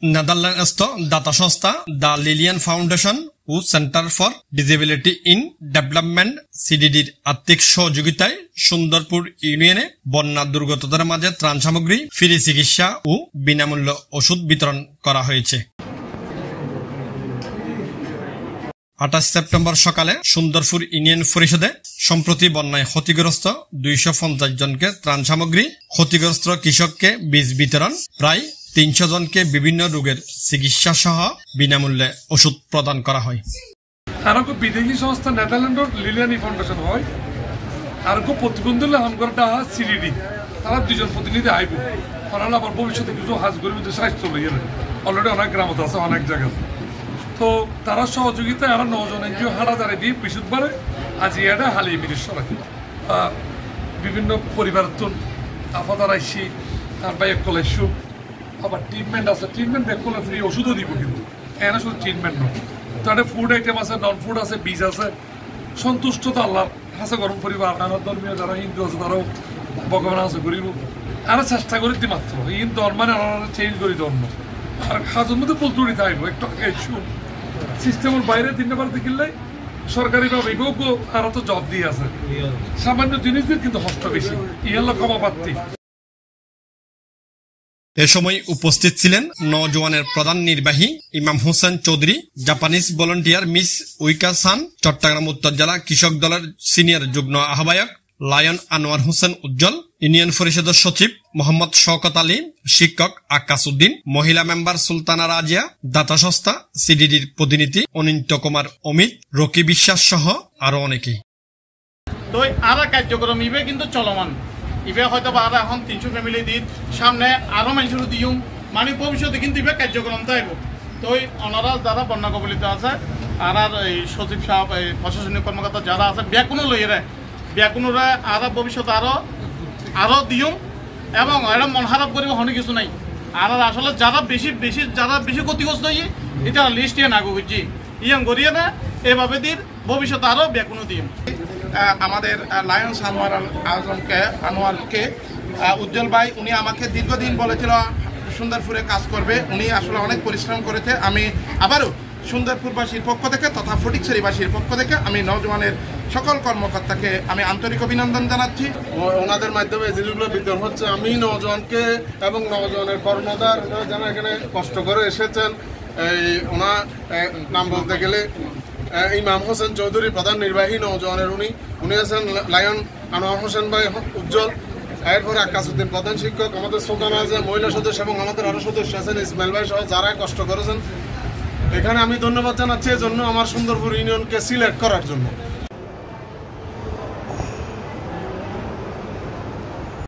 নেদারল্যান্ডস্থ দাতা সংস্থা the Liliane Foundation ও centre for disability in development সিডিডির আর্থিক সহযোগিতায় সুন্দরপুর ইউনিয়নে বন্যা দুর্গতদের মাঝে ত্রাণ সামগ্রী, ফ্রি চিকিৎসা ও বিনামূল্য ওষুধ বিতরণ করা হয়েছে। 28 সেপ্টেম্বর সকালে সুন্দরপুর ইউনিয়ন পরিষদে সম্প্রতি বন্যায় ক্ষতিগ্রস্ত 250 জনকে ত্রাণ সামগ্রী, ক্ষতিগ্রস্ত কৃষককে বীজ বিতরণ, প্রায় 300 জনকে বিভিন্ন রোগের চিকিৎসা সহ বিনামূল্যে ওষুধ প্রদান করা হয়। আরো বিদেশি সংস্থা নেদারল্যান্ডের লিলিয়ানি ফাউন্ডেশন হয়, আর প্রতিবন্ধী হামগরটা সিডিডি, তারা 2 জন প্রতিনিধি আইব, ওনারা আবার ভবিষ্যতে কিছু হাজ গরিব স্বাস্থ্য লইয়ে অলরেডি অনেক গ্রামত আছে, অনেক জায়গা। তো তারা সহযোগিতায় আরো 9 জন এনজিও হাটাজারে দিয়ে বৃহস্পতিবারে আজ এটা হালিয়ে মিরেশ্বর বিভিন্ন পরিবার আপাতত আইসি আর বা একলে সুখ, আবার ট্রিটমেন্ট আছে, ট্রিটমেন্ট ব্যাক করলে ফ্রি, ওষুধও দিব, কিন্তু এখানে শুধু ট্রিটমেন্ট নয়, তাদের ফুড আইটেম আছে, নন ফুড আছে, বীজ আছে। সন্তুষ্ট তো আল্লাহ হাসে গরম পরিবার, আর ধর্মীয় যারা হিন্দু আছে তারাও ভগবান আছে করিব, আরো চেষ্টা করি দি মাত্র হিন্দু ধর্মানে চেঞ্জ করি ধর্ম, আর হাজের মধ্যে পলতুড়ি থাকবো একটু শুন সিস্টেমের বাইরে 3 বার দেখিলে সরকারিভাবে এগুলো আরো তো জব দিয়ে আছে, সামান্য জিনিসদের কিন্তু হস্ত বেশি, ইয়েলো কমা পাত্তি। এ সময় উপস্থিত ছিলেন নওজোয়ানের প্রধান নির্বাহী Imam Hossain Chowdhury, Japanese volunteer miss Uika san, Chittagong উত্তর জেলা কৃষক দলের সিনিয়র যুগ্ম আহ্বায়ক লায়ন আনোয়ার হোসেন উজ্জ্বল, ইউনিয়ন পরিষদের সচিব মোহাম্মদ শওকত আলী, শিক্ষক আকাশ উদ্দিন, মহিলা মেম্বার সুলতানা রাজিয়া, দাতা সংস্থা সিডিডির প্রতিনিধি অনিন্ত কুমার অমিত, রকি বিশ্বাস সহ আরো অনেকেই। তো আর কার্যক্রম ইবে কিন্তু চলমান, ইবে হয়তো আর এখন 300 ফ্যামিলি দিন সামনে আরো মানুষের দিম, মানে ভবিষ্যতে কিন্তু ইবে কার্যক্রম থাকব। তো ওনারা যারা বন্যা কবলিত আছে আর এই সচিব সাহেব, এই প্রশাসনিক কর্মকর্তা যারা আছে ব্যাকুনো লইয়ে ব্যাকুনোরা আর ভবিষ্যতে আরো দিম, এবং এটা মন খারাপ করিব হনি কিছু নাই। আর আসলে যারা বেশি ক্ষতিগ্রস্ত হয়ে এটা লিস্ট ইয়ে না করছি ইয়াং করিয়ে না এভাবে দিন ভবিষ্যতে আরো ব্যাকুনো দিম। আমাদের লায়ন্স আনোয়ারকে উজ্জ্বল ভাই, উনি আমাকে দীর্ঘদিন বলেছিল সুন্দরপুরে কাজ করবে, উনি আসলে অনেক পরিশ্রম করেছে। আমি আবারও সুন্দরপুরবাসীর পক্ষ থেকে তথা ফটিকছড়িবাসীর পক্ষ থেকে আমি নওজোয়ানের সকল কর্মকর্তাকে আমি আন্তরিক অভিনন্দন জানাচ্ছি। ওনাদের মাধ্যমে জিনিসগুলো বিতরণ হচ্ছে। আমি নওজোয়ানকে এবং নওজোয়ানের কর্মদার যারা এখানে কষ্ট করে এসেছেন, এই ওনার নাম বলতে গেলে ইমাম হোসেন চৌধুরী প্রধান নির্বাহী নওজোয়ানের, উনি আছেন লায়ন আনোয়ার হোসেন ভাই উজ্জ্বল, এরপরে আকাশ উদ্দিন প্রধান শিক্ষক, আমাদের সুলতানা আছে মহিলা সদস্য, এবং আমাদের আরো সদস্য আছেন ইসমাইল ভাই সহ যারা কষ্ট করেছেন। এখানে আমি ধন্যবাদ জানাচ্ছি এজন্য আমার সুন্দরপুর ইউনিয়নকে সিলেক্ট করার জন্য।